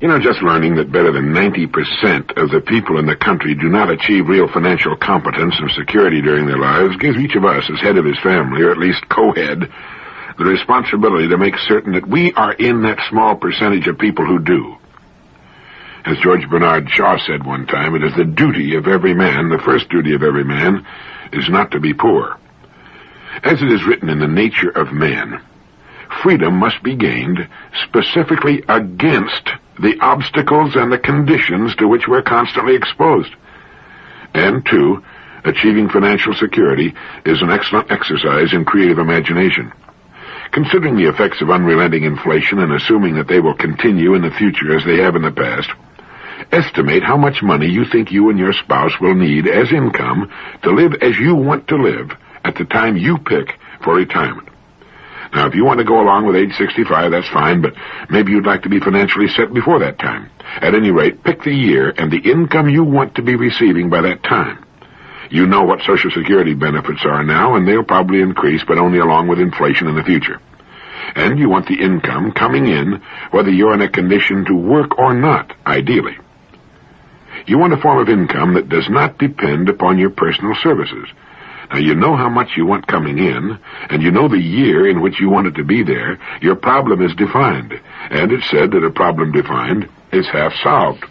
Just learning that better than 90% of the people in the country do not achieve real financial competence and security during their lives gives each of us, as head of his family, or at least co-head, the responsibility to make certain that we are in that small percentage of people who do. As George Bernard Shaw said one time, it is the duty of every man, the first duty of every man, is not to be poor. As it is written in the nature of man, freedom must be gained specifically against the obstacles and the conditions to which we're constantly exposed. And, two, achieving financial security is an excellent exercise in creative imagination. Considering the effects of unrelenting inflation and assuming that they will continue in the future as they have in the past, estimate how much money you think you and your spouse will need as income to live as you want to live at the time you pick for retirement. Now, if you want to go along with age 65, that's fine, but maybe you'd like to be financially set before that time. At any rate, pick the year and the income you want to be receiving by that time. You know what Social Security benefits are now, and they'll probably increase, but only along with inflation in the future. And you want the income coming in, whether you're in a condition to work or not, ideally. You want a form of income that does not depend upon your personal services. Now, you know how much you want coming in, and you know the year in which you want it to be there. Your problem is defined, and it's said that a problem defined is half solved.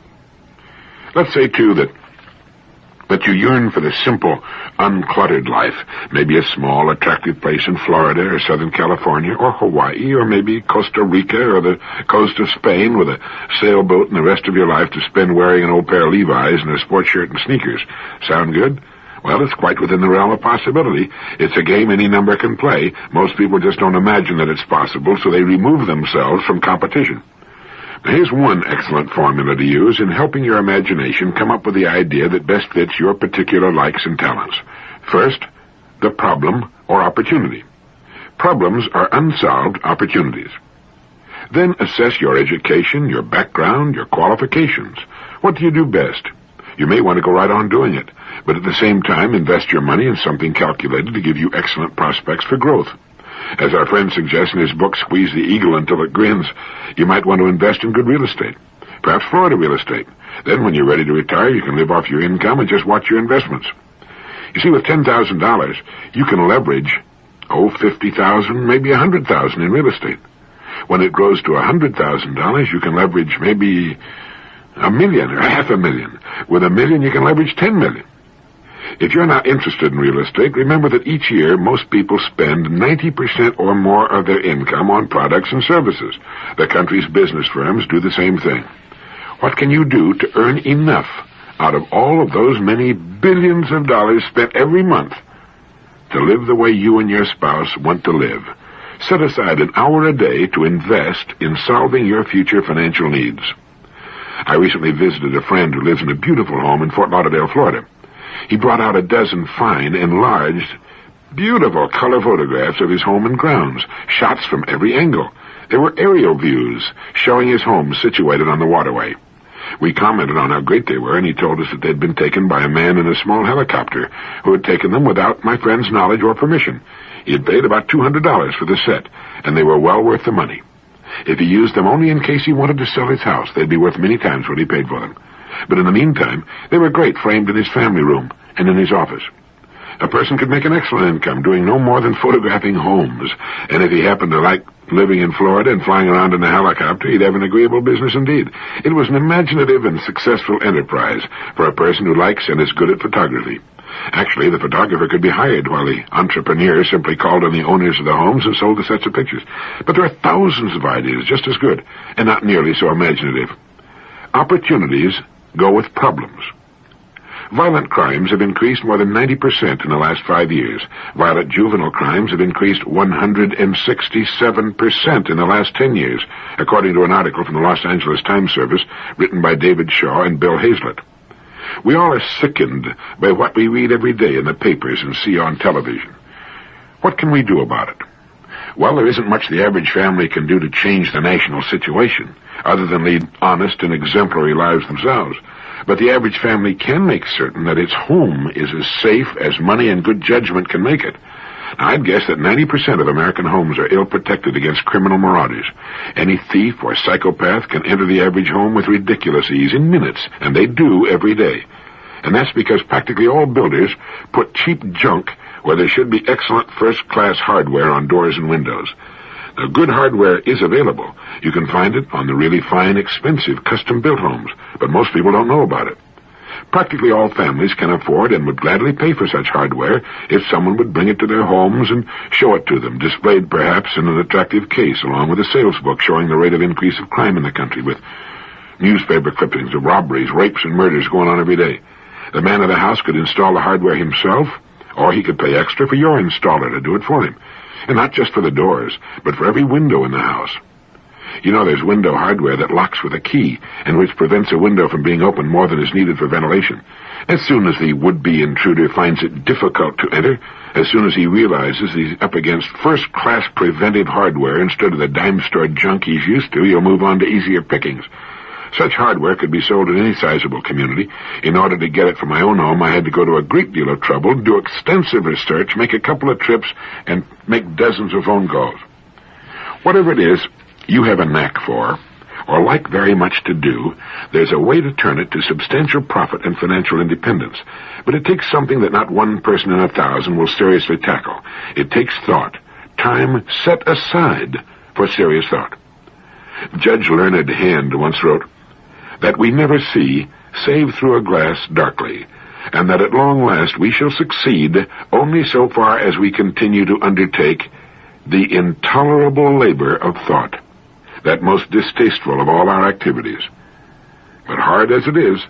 Let's say, too, that you yearn for the simple, uncluttered life, maybe a small, attractive place in Florida or Southern California or Hawaii or maybe Costa Rica or the coast of Spain with a sailboat and the rest of your life to spend wearing an old pair of Levi's and a sports shirt and sneakers. Sound good? Well, it's quite within the realm of possibility. It's a game any number can play. Most people just don't imagine that it's possible, so they remove themselves from competition. Now, here's one excellent formula to use in helping your imagination come up with the idea that best fits your particular likes and talents. First, the problem or opportunity. Problems are unsolved opportunities. Then assess your education, your background, your qualifications. What do you do best? You may want to go right on doing it, but at the same time invest your money in something calculated to give you excellent prospects for growth. As our friend suggests in his book, Squeeze the Eagle Until It Grins, you might want to invest in good real estate, perhaps Florida real estate. Then when you're ready to retire, you can live off your income and just watch your investments. You see, with $10,000, you can leverage, $50,000, maybe $100,000 in real estate. When it grows to $100,000, you can leverage maybe $1 million or $500,000. With $1 million, you can leverage $10 million. If you're not interested in real estate, remember that each year most people spend 90% or more of their income on products and services. The country's business firms do the same thing. What can you do to earn enough out of all of those many billions of dollars spent every month to live the way you and your spouse want to live? Set aside an hour a day to invest in solving your future financial needs. I recently visited a friend who lives in a beautiful home in Fort Lauderdale, Florida. He brought out a dozen fine, enlarged, beautiful color photographs of his home and grounds, shots from every angle. There were aerial views showing his home situated on the waterway. We commented on how great they were, and he told us that they'd been taken by a man in a small helicopter who had taken them without my friend's knowledge or permission. He had paid about $200 for the set, and they were well worth the money. If he used them only in case he wanted to sell his house, they'd be worth many times what he paid for them. But in the meantime, they were great framed in his family room and in his office. A person could make an excellent income doing no more than photographing homes, and if he happened to like living in Florida and flying around in a helicopter, he'd have an agreeable business indeed. It was an imaginative and successful enterprise for a person who likes and is good at photography. Actually, the photographer could be hired while the entrepreneur simply called on the owners of the homes and sold the sets of pictures. But there are thousands of ideas just as good and not nearly so imaginative. Opportunities go with problems. Violent crimes have increased more than 90% in the last 5 years. Violent juvenile crimes have increased 167% in the last 10 years, according to an article from the Los Angeles Times Service written by David Shaw and Bill Hazlett. We all are sickened by what we read every day in the papers and see on television. What can we do about it? Well, there isn't much the average family can do to change the national situation, other than lead honest and exemplary lives themselves. But the average family can make certain that its home is as safe as money and good judgment can make it. Now, I'd guess that 90% of American homes are ill-protected against criminal marauders. Any thief or psychopath can enter the average home with ridiculous ease in minutes, and they do every day. And that's because practically all builders put cheap junk where there should be excellent first-class hardware on doors and windows. Now, good hardware is available. You can find it on the really fine, expensive, custom-built homes, but most people don't know about it. Practically all families can afford and would gladly pay for such hardware if someone would bring it to their homes and show it to them, displayed perhaps in an attractive case, along with a sales book showing the rate of increase of crime in the country, with newspaper clippings of robberies, rapes, and murders going on every day. The man of the house could install the hardware himself, or he could pay extra for your installer to do it for him. And not just for the doors, but for every window in the house. You know, there's window hardware that locks with a key, and which prevents a window from being opened more than is needed for ventilation. As soon as the would-be intruder finds it difficult to enter, as soon as he realizes he's up against first-class preventive hardware instead of the dime-store junk he's used to, he'll move on to easier pickings. Such hardware could be sold in any sizable community. In order to get it for my own home, I had to go to a great deal of trouble, do extensive research, make a couple of trips, and make dozens of phone calls. Whatever it is you have a knack for, or like very much to do, there's a way to turn it to substantial profit and financial independence. But it takes something that not one person in 1,000 will seriously tackle. It takes thought, time set aside for serious thought. Judge Learned Hand once wrote, that we never see, save through a glass darkly, and that at long last we shall succeed only so far as we continue to undertake the intolerable labor of thought, that most distasteful of all our activities. But hard as it is,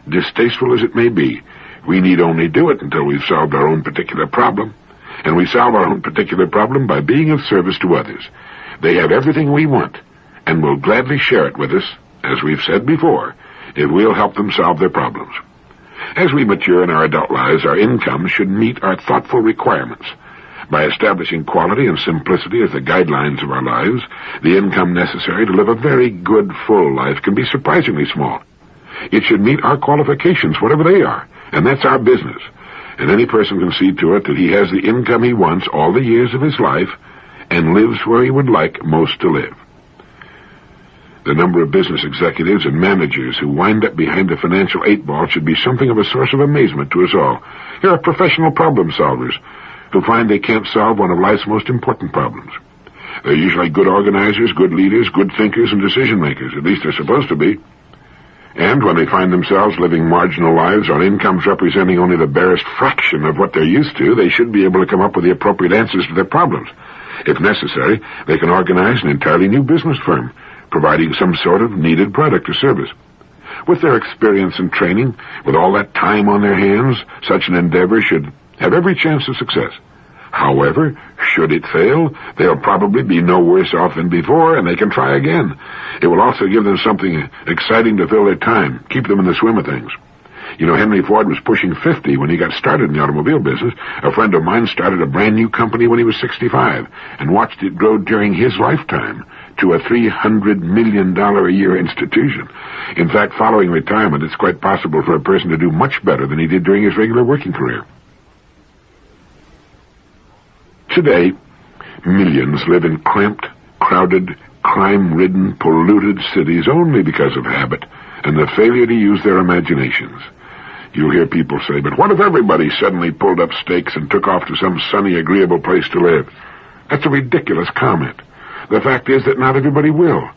distasteful as it may be, we need only do it until we've solved our own particular problem, and we solve our own particular problem by being of service to others. They have everything we want, and will gladly share it with us, as we've said before, if we'll help them solve their problems. As we mature in our adult lives, our income should meet our thoughtful requirements. By establishing quality and simplicity as the guidelines of our lives, the income necessary to live a very good, full life can be surprisingly small. It should meet our qualifications, whatever they are, and that's our business. And any person can see to it that he has the income he wants all the years of his life and lives where he would like most to live. The number of business executives and managers who wind up behind the financial 8-ball should be something of a source of amazement to us all. Here are professional problem solvers who find they can't solve one of life's most important problems. They're usually good organizers, good leaders, good thinkers, and decision-makers. At least they're supposed to be. And when they find themselves living marginal lives on incomes representing only the barest fraction of what they're used to, they should be able to come up with the appropriate answers to their problems. If necessary, they can organize an entirely new business firm, providing some sort of needed product or service. With their experience and training, with all that time on their hands, such an endeavor should have every chance of success. However, should it fail, they'll probably be no worse off than before, and they can try again. It will also give them something exciting to fill their time, keep them in the swim of things. You know, Henry Ford was pushing 50 when he got started in the automobile business. A friend of mine started a brand new company when he was 65 and watched it grow during his lifetime to a $300 million a year institution. In fact, following retirement, it's quite possible for a person to do much better than he did during his regular working career. Today, millions live in cramped, crowded, crime-ridden, polluted cities only because of habit and the failure to use their imaginations. You'll hear people say, but what if everybody suddenly pulled up stakes and took off to some sunny, agreeable place to live? That's a ridiculous comment. The fact is that not everybody will.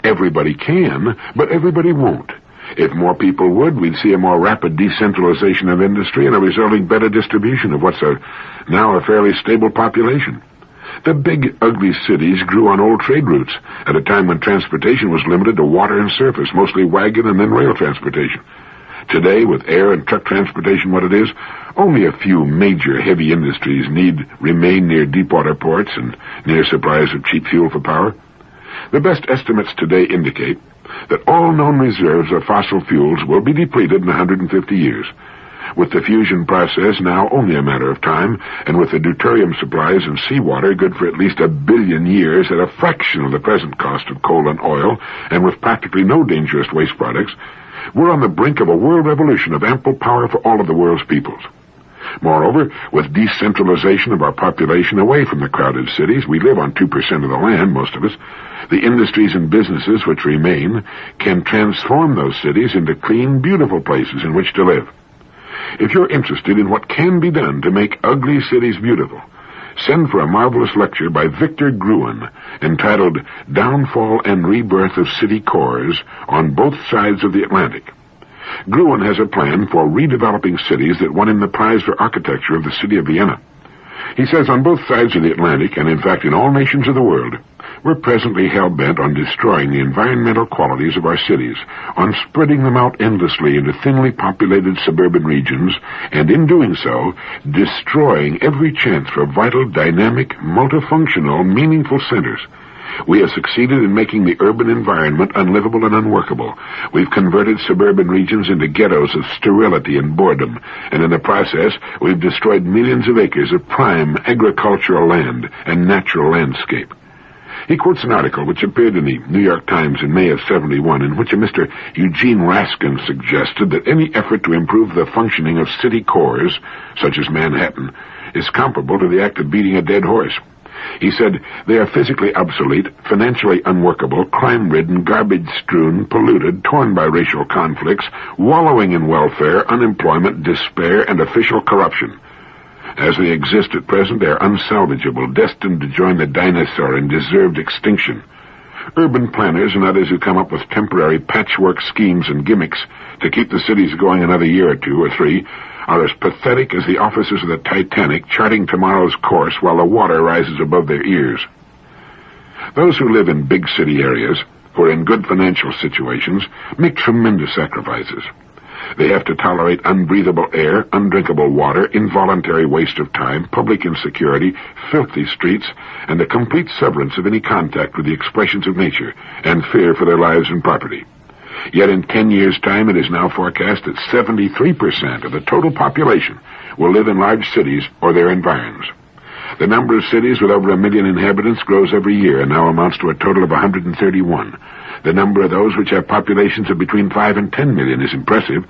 Everybody can, but everybody won't. If more people would, we'd see a more rapid decentralization of industry and a resulting better distribution of what's now a fairly stable population. The big, ugly cities grew on old trade routes at a time when transportation was limited to water and surface, mostly wagon and then rail transportation. Today, with air and truck transportation what it is, only a few major heavy industries remain near deepwater ports and near supplies of cheap fuel for power. The best estimates today indicate that all known reserves of fossil fuels will be depleted in 150 years. With the fusion process now only a matter of time, and with the deuterium supplies and seawater good for at least 1 billion years at a fraction of the present cost of coal and oil, and with practically no dangerous waste products, we're on the brink of a world revolution of ample power for all of the world's peoples. Moreover, with decentralization of our population away from the crowded cities, we live on 2% of the land, most of us, the industries and businesses which remain can transform those cities into clean, beautiful places in which to live. If you're interested in what can be done to make ugly cities beautiful, send for a marvelous lecture by Victor Gruen entitled Downfall and Rebirth of City Cores on Both Sides of the Atlantic. Gruen has a plan for redeveloping cities that won him the prize for architecture of the city of Vienna. He says on both sides of the Atlantic, and in fact in all nations of the world, we're presently hell-bent on destroying the environmental qualities of our cities, on spreading them out endlessly into thinly populated suburban regions, and in doing so, destroying every chance for vital, dynamic, multifunctional, meaningful centers. We have succeeded in making the urban environment unlivable and unworkable. We've converted suburban regions into ghettos of sterility and boredom, and in the process, we've destroyed millions of acres of prime agricultural land and natural landscape. He quotes an article which appeared in the New York Times in May of '71, in which a Mr. Eugene Raskin suggested that any effort to improve the functioning of city cores, such as Manhattan, is comparable to the act of beating a dead horse. He said, they are physically obsolete, financially unworkable, crime-ridden, garbage-strewn, polluted, torn by racial conflicts, wallowing in welfare, unemployment, despair, and official corruption. As they exist at present, they are unsalvageable, destined to join the dinosaur and deserved extinction. Urban planners and others who come up with temporary patchwork schemes and gimmicks to keep the cities going another year or two or three are as pathetic as the officers of the Titanic charting tomorrow's course while the water rises above their ears. Those who live in big city areas, who are in good financial situations, make tremendous sacrifices. They have to tolerate unbreathable air, undrinkable water, involuntary waste of time, public insecurity, filthy streets, and a complete severance of any contact with the expressions of nature, and fear for their lives and property. Yet in 10 years' time, it is now forecast that 73% of the total population will live in large cities or their environs. The number of cities with over 1 million inhabitants grows every year and now amounts to a total of 131. The number of those which have populations of between 5 and 10 million is impressive.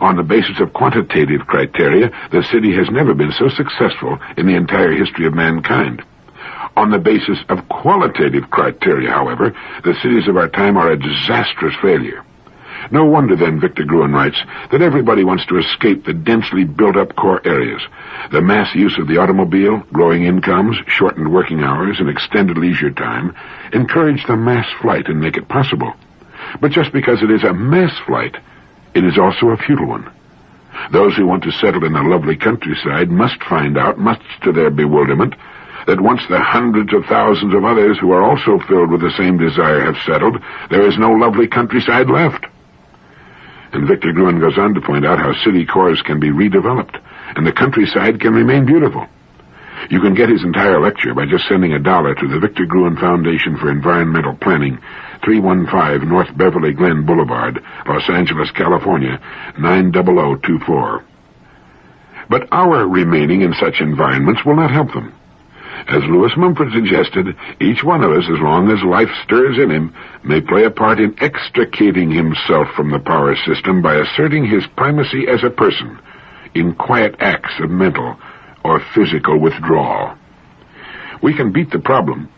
On the basis of quantitative criteria, the city has never been so successful in the entire history of mankind. On the basis of qualitative criteria, however, the cities of our time are a disastrous failure. No wonder, then, Victor Gruen writes, that everybody wants to escape the densely built-up core areas. The mass use of the automobile, growing incomes, shortened working hours, and extended leisure time encourage the mass flight and make it possible. But just because it is a mass flight, it is also a futile one. Those who want to settle in the lovely countryside must find out, much to their bewilderment, that once the hundreds of thousands of others who are also filled with the same desire have settled, there is no lovely countryside left. And Victor Gruen goes on to point out how city cores can be redeveloped, and the countryside can remain beautiful. You can get his entire lecture by just sending $1 to the Victor Gruen Foundation for Environmental Planning, 315 North Beverly Glen Boulevard, Los Angeles, California, 90024. But our remaining in such environments will not help them. As Lewis Mumford suggested, each one of us, as long as life stirs in him, may play a part in extricating himself from the power system by asserting his primacy as a person in quiet acts of mental or physical withdrawal. We can beat the problem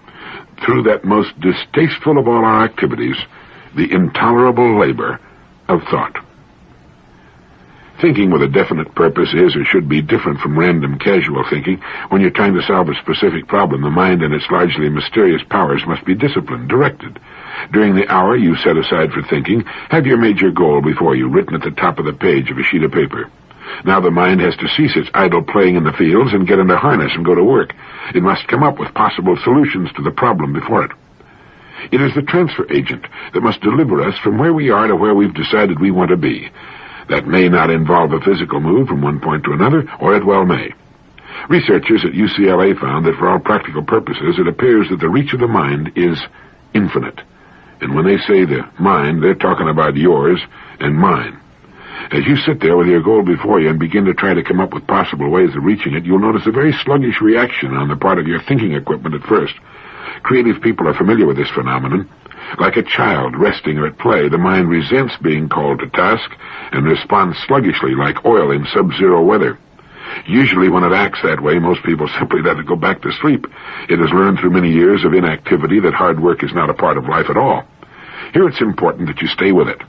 through that most distasteful of all our activities, the intolerable labor of thought. Thinking with a definite purpose is or should be different from random casual thinking. When you're trying to solve a specific problem, the mind and its largely mysterious powers must be disciplined, directed. During the hour you set aside for thinking, have your major goal before you, written at the top of the page of a sheet of paper. Now the mind has to cease its idle playing in the fields and get into harness and go to work. It must come up with possible solutions to the problem before it. It is the transfer agent that must deliver us from where we are to where we've decided we want to be. That may not involve a physical move from one point to another, or it well may. Researchers at UCLA found that for all practical purposes, it appears that the reach of the mind is infinite. And when they say the mind, they're talking about yours and mine. As you sit there with your goal before you and begin to try to come up with possible ways of reaching it, you'll notice a very sluggish reaction on the part of your thinking equipment at first. Creative people are familiar with this phenomenon. Like a child resting or at play, the mind resents being called to task and responds sluggishly like oil in sub-zero weather. Usually when it acts that way, most people simply let it go back to sleep. It has learned through many years of inactivity that hard work is not a part of life at all. Here it's important that you stay with it.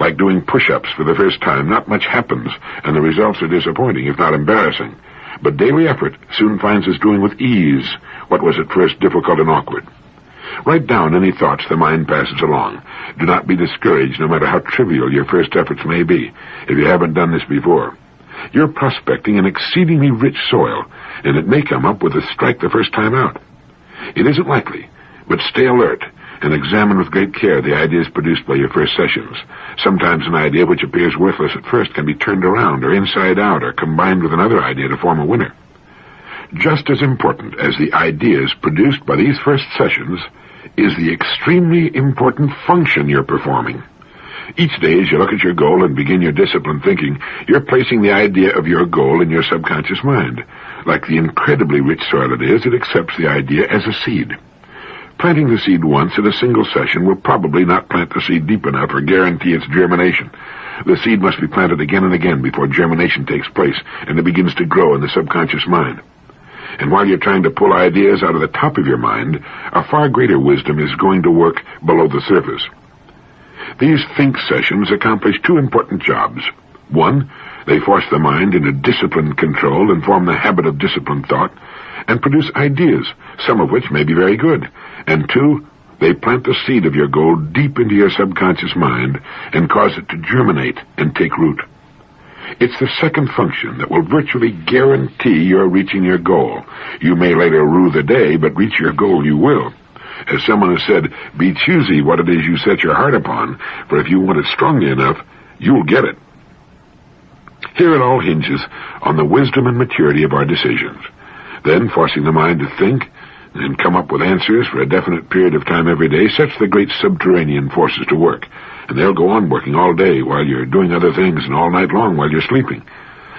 Like doing push-ups for the first time, not much happens, and the results are disappointing, if not embarrassing. But daily effort soon finds us doing with ease what was at first difficult and awkward. Write down any thoughts the mind passes along. Do not be discouraged, no matter how trivial your first efforts may be, if you haven't done this before. You're prospecting an exceedingly rich soil, and it may come up with a strike the first time out. It isn't likely, but stay alert and examine with great care the ideas produced by your first sessions. Sometimes an idea which appears worthless at first can be turned around or inside out or combined with another idea to form a winner. Just as important as the ideas produced by these first sessions is the extremely important function you're performing. Each day, as you look at your goal and begin your disciplined thinking, you're placing the idea of your goal in your subconscious mind. Like the incredibly rich soil it is, it accepts the idea as a seed. Planting the seed once at a single session will probably not plant the seed deep enough or guarantee its germination. The seed must be planted again and again before germination takes place and it begins to grow in the subconscious mind. And while you're trying to pull ideas out of the top of your mind, a far greater wisdom is going to work below the surface. These think sessions accomplish two important jobs. One, they force the mind into disciplined control and form the habit of disciplined thought, and produce ideas, some of which may be very good. And two, they plant the seed of your goal deep into your subconscious mind and cause it to germinate and take root. It's the second function that will virtually guarantee you're reaching your goal. You may later rue the day, but reach your goal you will. As someone has said, be choosy what it is you set your heart upon, for if you want it strongly enough, you'll get it. Here it all hinges on the wisdom and maturity of our decisions. Then, forcing the mind to think and come up with answers for a definite period of time every day sets the great subterranean forces to work. And they'll go on working all day while you're doing other things and all night long while you're sleeping.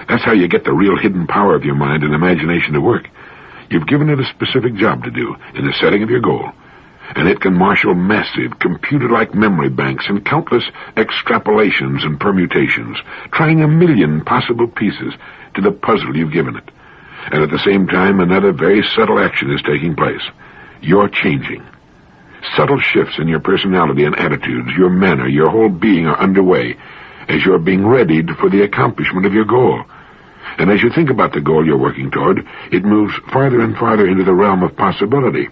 That's how you get the real hidden power of your mind and imagination to work. You've given it a specific job to do in the setting of your goal, and it can marshal massive, computer-like memory banks and countless extrapolations and permutations, trying 1,000,000 possible pieces to the puzzle you've given it. And at the same time, another very subtle action is taking place. You're changing. Subtle shifts in your personality and attitudes, your manner, your whole being are underway as you're being readied for the accomplishment of your goal. And as you think about the goal you're working toward, it moves farther and farther into the realm of possibility.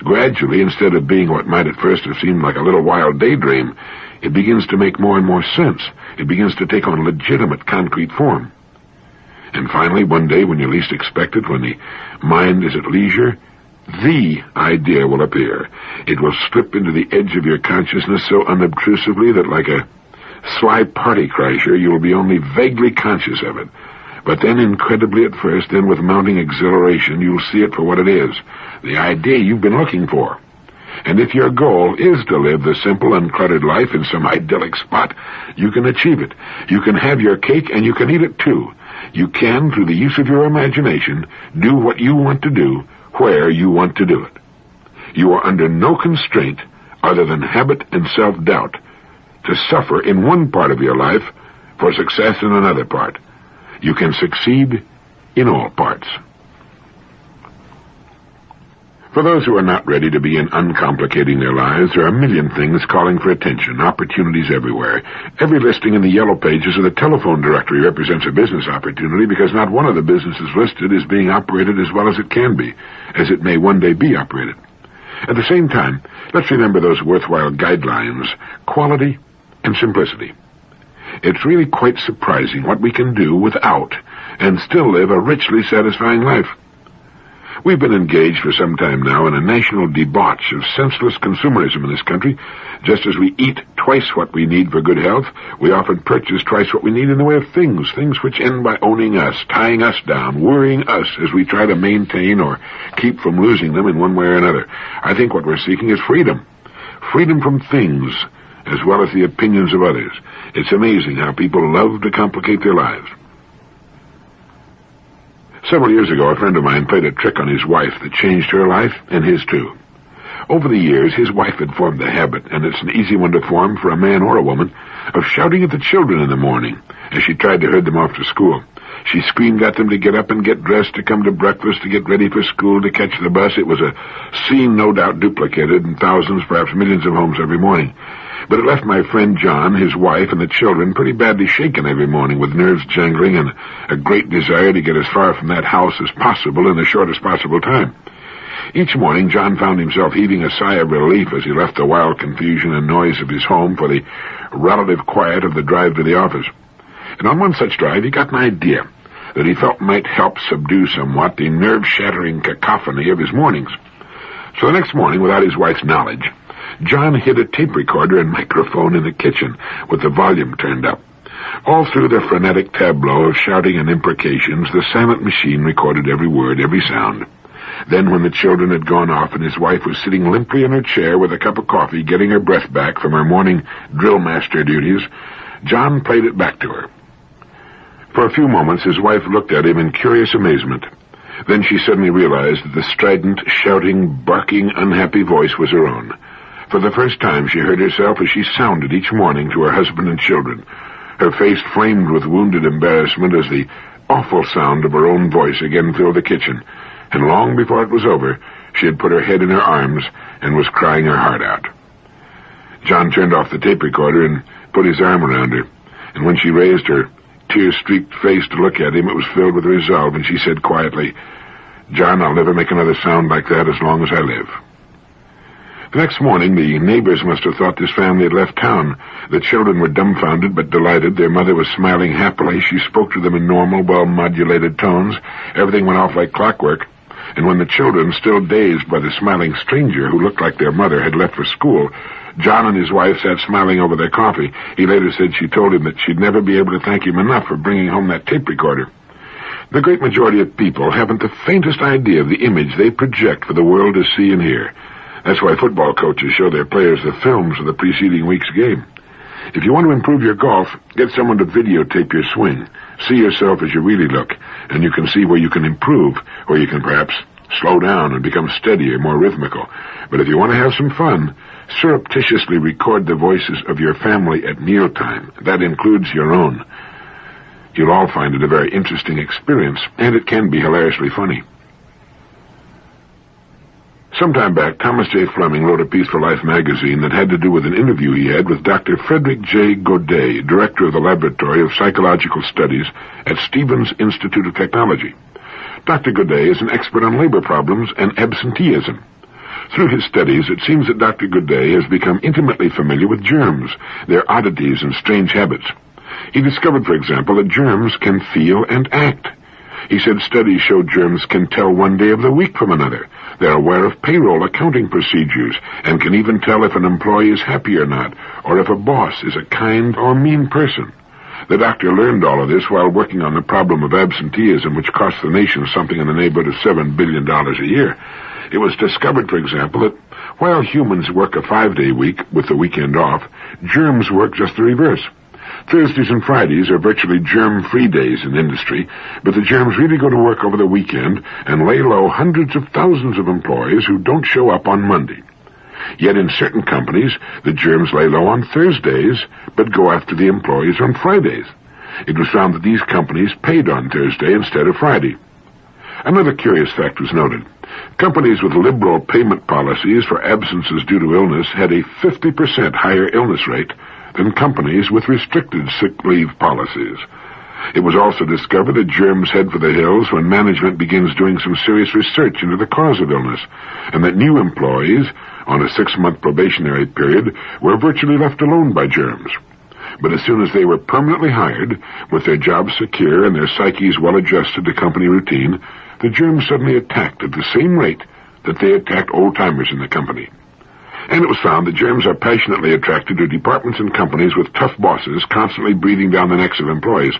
Gradually, instead of being what might at first have seemed like a little wild daydream, it begins to make more and more sense. It begins to take on legitimate, concrete form. And finally, one day, when you least expect it, when the mind is at leisure, the idea will appear. It will slip into the edge of your consciousness so unobtrusively that, like a sly party crasher, you will be only vaguely conscious of it. But then, incredibly at first, then with mounting exhilaration, you'll see it for what it is, the idea you've been looking for. And if your goal is to live the simple, uncluttered life in some idyllic spot, you can achieve it. You can have your cake, and you can eat it too. You can, through the use of your imagination, do what you want to do, where you want to do it. You are under no constraint other than habit and self-doubt to suffer in one part of your life for success in another part. You can succeed in all parts. For those who are not ready to begin uncomplicating their lives, there are 1,000,000 things calling for attention, opportunities everywhere. Every listing in the yellow pages of the telephone directory represents a business opportunity because not one of the businesses listed is being operated as well as it can be, as it may one day be operated. At the same time, let's remember those worthwhile guidelines, quality and simplicity. It's really quite surprising what we can do without and still live a richly satisfying life. We've been engaged for some time now in a national debauch of senseless consumerism in this country. Just as we eat twice what we need for good health, we often purchase twice what we need in the way of things which end by owning us, tying us down, worrying us as we try to maintain or keep from losing them in one way or another. I think what we're seeking is freedom. Freedom from things, as well as the opinions of others. It's amazing how people love to complicate their lives. Several years ago, a friend of mine played a trick on his wife that changed her life and his too. Over the years, his wife had formed the habit, and it's an easy one to form for a man or a woman, of shouting at the children in the morning as she tried to herd them off to school. She screamed at them to get up and get dressed, to come to breakfast, to get ready for school, to catch the bus. It was a scene no doubt duplicated in thousands, perhaps millions of homes every morning. But it left my friend John, his wife, and the children pretty badly shaken every morning, with nerves jangling and a great desire to get as far from that house as possible in the shortest possible time. Each morning, John found himself heaving a sigh of relief as he left the wild confusion and noise of his home for the relative quiet of the drive to the office. And on one such drive, he got an idea that he felt might help subdue somewhat the nerve-shattering cacophony of his mornings. So the next morning, without his wife's knowledge, John hid a tape recorder and microphone in the kitchen with the volume turned up. All through the frenetic tableau of shouting and imprecations, the silent machine recorded every word, every sound. Then, when the children had gone off and his wife was sitting limply in her chair with a cup of coffee, getting her breath back from her morning drill master duties, John played it back to her. For a few moments, his wife looked at him in curious amazement. Then she suddenly realized that the strident, shouting, barking, unhappy voice was her own. For the first time, she heard herself as she sounded each morning to her husband and children, her face flamed with wounded embarrassment as the awful sound of her own voice again filled the kitchen, and long before it was over, she had put her head in her arms and was crying her heart out. John turned off the tape recorder and put his arm around her, and when she raised her tear-streaked face to look at him, it was filled with resolve, and she said quietly, "John, I'll never make another sound like that as long as I live." The next morning, the neighbors must have thought this family had left town. The children were dumbfounded but delighted. Their mother was smiling happily. She spoke to them in normal, well-modulated tones. Everything went off like clockwork. And when the children, still dazed by the smiling stranger who looked like their mother, had left for school, John and his wife sat smiling over their coffee. He later said she told him that she'd never be able to thank him enough for bringing home that tape recorder. The great majority of people haven't the faintest idea of the image they project for the world to see and hear. That's why football coaches show their players the films of the preceding week's game. If you want to improve your golf, get someone to videotape your swing. See yourself as you really look, and you can see where you can improve, where you can perhaps slow down and become steadier, more rhythmical. But if you want to have some fun, surreptitiously record the voices of your family at mealtime. That includes your own. You'll all find it a very interesting experience, and it can be hilariously funny. Sometime back, Thomas J. Fleming wrote a piece for Life magazine that had to do with an interview he had with Dr. Frederick J. Godet, director of the Laboratory of Psychological Studies at Stevens Institute of Technology. Dr. Godet is an expert on labor problems and absenteeism. Through his studies, it seems that Dr. Godet has become intimately familiar with germs, their oddities and strange habits. He discovered, for example, that germs can feel and act. He said studies show germs can tell one day of the week from another. They're aware of payroll accounting procedures and can even tell if an employee is happy or not, or if a boss is a kind or mean person. The doctor learned all of this while working on the problem of absenteeism, which costs the nation something in the neighborhood of $7 billion a year. It was discovered, for example, that while humans work a 5-day week with the weekend off, germs work just the reverse. Thursdays and Fridays are virtually germ-free days in industry, but the germs really go to work over the weekend and lay low hundreds of thousands of employees who don't show up on Monday. Yet in certain companies, the germs lay low on Thursdays, but go after the employees on Fridays. It was found that these companies paid on Thursday instead of Friday. Another curious fact was noted. Companies with liberal payment policies for absences due to illness had a 50% higher illness rate than companies with restricted sick leave policies. It was also discovered that germs head for the hills when management begins doing some serious research into the cause of illness, and that new employees on a 6-month probationary period were virtually left alone by germs. But as soon as they were permanently hired, with their jobs secure and their psyches well adjusted to company routine, the germs suddenly attacked at the same rate that they attacked old-timers in the company. And it was found that germs are passionately attracted to departments and companies with tough bosses constantly breathing down the necks of employees.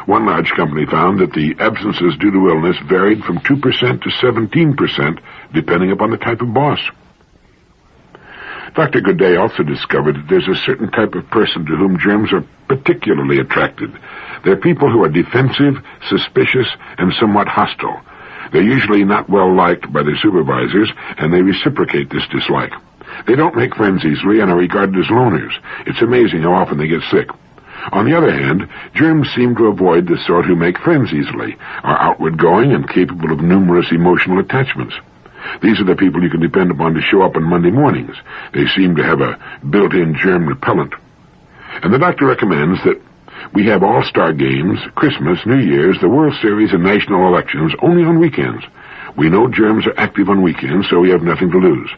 One large company found that the absences due to illness varied from 2% to 17%, depending upon the type of boss. Dr. Godet also discovered that there's a certain type of person to whom germs are particularly attracted. They're people who are defensive, suspicious, and somewhat hostile. They're usually not well liked by their supervisors, and they reciprocate this dislike. They don't make friends easily and are regarded as loners. It's amazing how often they get sick. On the other hand, germs seem to avoid the sort who make friends easily, are outward-going and capable of numerous emotional attachments. These are the people you can depend upon to show up on Monday mornings. They seem to have a built-in germ repellent. And the doctor recommends that we have all-star games, Christmas, New Year's, the World Series, and national elections only on weekends. We know germs are active on weekends, so we have nothing to lose.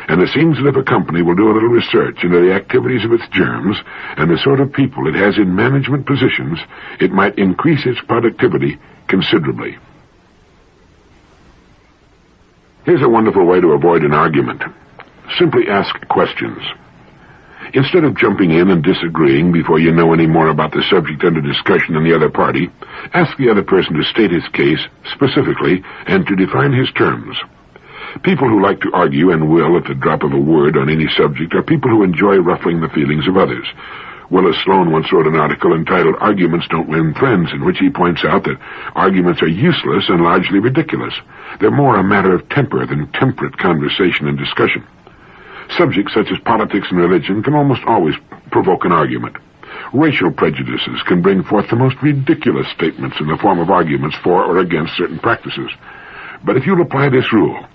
And it seems that if a company will do a little research into the activities of its germs and the sort of people it has in management positions, it might increase its productivity considerably. Here's a wonderful way to avoid an argument. Simply ask questions. Instead of jumping in and disagreeing before you know any more about the subject under discussion than the other party, ask the other person to state his case specifically and to define his terms. People who like to argue and will at the drop of a word on any subject are people who enjoy ruffling the feelings of others. Willis Sloane once wrote an article entitled "Arguments Don't Win Friends," in which he points out that arguments are useless and largely ridiculous. They're more a matter of temper than temperate conversation and discussion. Subjects such as politics and religion can almost always provoke an argument. Racial prejudices can bring forth the most ridiculous statements in the form of arguments for or against certain practices. But if you'll apply this rule,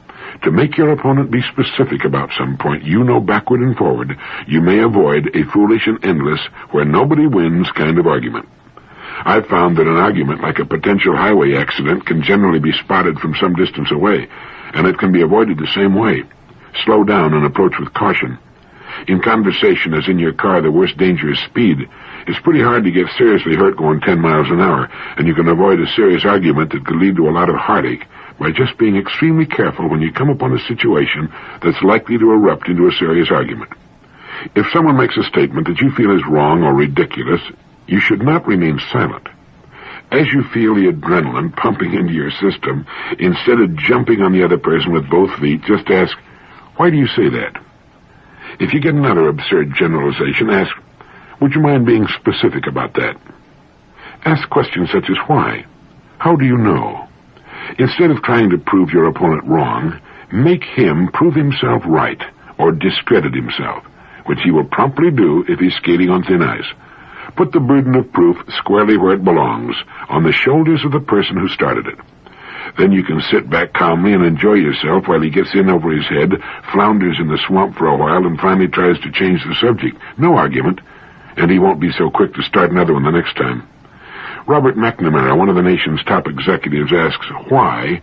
to make your opponent be specific about some point you know backward and forward, you may avoid a foolish and endless, where nobody wins kind of argument. I've found that an argument like a potential highway accident can generally be spotted from some distance away, and it can be avoided the same way. Slow down and approach with caution. In conversation, as in your car, the worst danger is speed. It's pretty hard to get seriously hurt going 10 miles an hour, and you can avoid a serious argument that could lead to a lot of heartache by just being extremely careful when you come upon a situation that's likely to erupt into a serious argument. If someone makes a statement that you feel is wrong or ridiculous, you should not remain silent. As you feel the adrenaline pumping into your system, instead of jumping on the other person with both feet, just ask, "Why do you say that?" If you get another absurd generalization, ask, "Would you mind being specific about that?" Ask questions such as why. How do you know? Instead of trying to prove your opponent wrong, make him prove himself right or discredit himself, which he will promptly do if he's skating on thin ice. Put the burden of proof squarely where it belongs, on the shoulders of the person who started it. Then you can sit back calmly and enjoy yourself while he gets in over his head, flounders in the swamp for a while, and finally tries to change the subject. No argument, and he won't be so quick to start another one the next time. Robert McNamara, one of the nation's top executives, asks why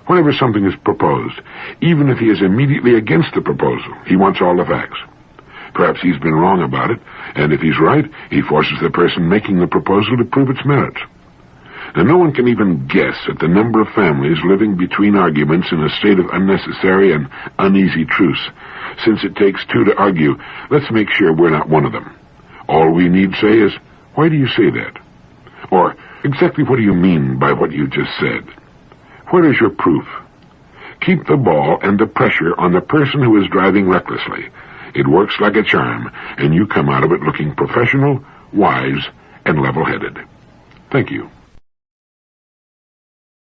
whenever something is proposed, even if he is immediately against the proposal. He wants all the facts. Perhaps he's been wrong about it, and if he's right, he forces the person making the proposal to prove its merits. Now, no one can even guess at the number of families living between arguments in a state of unnecessary and uneasy truce. Since it takes two to argue, let's make sure we're not one of them. All we need say is, "Why do you say that?" Or, "Exactly what do you mean by what you just said? Where is your proof?" Keep the ball and the pressure on the person who is driving recklessly. It works like a charm, and you come out of it looking professional, wise, and level-headed. Thank you.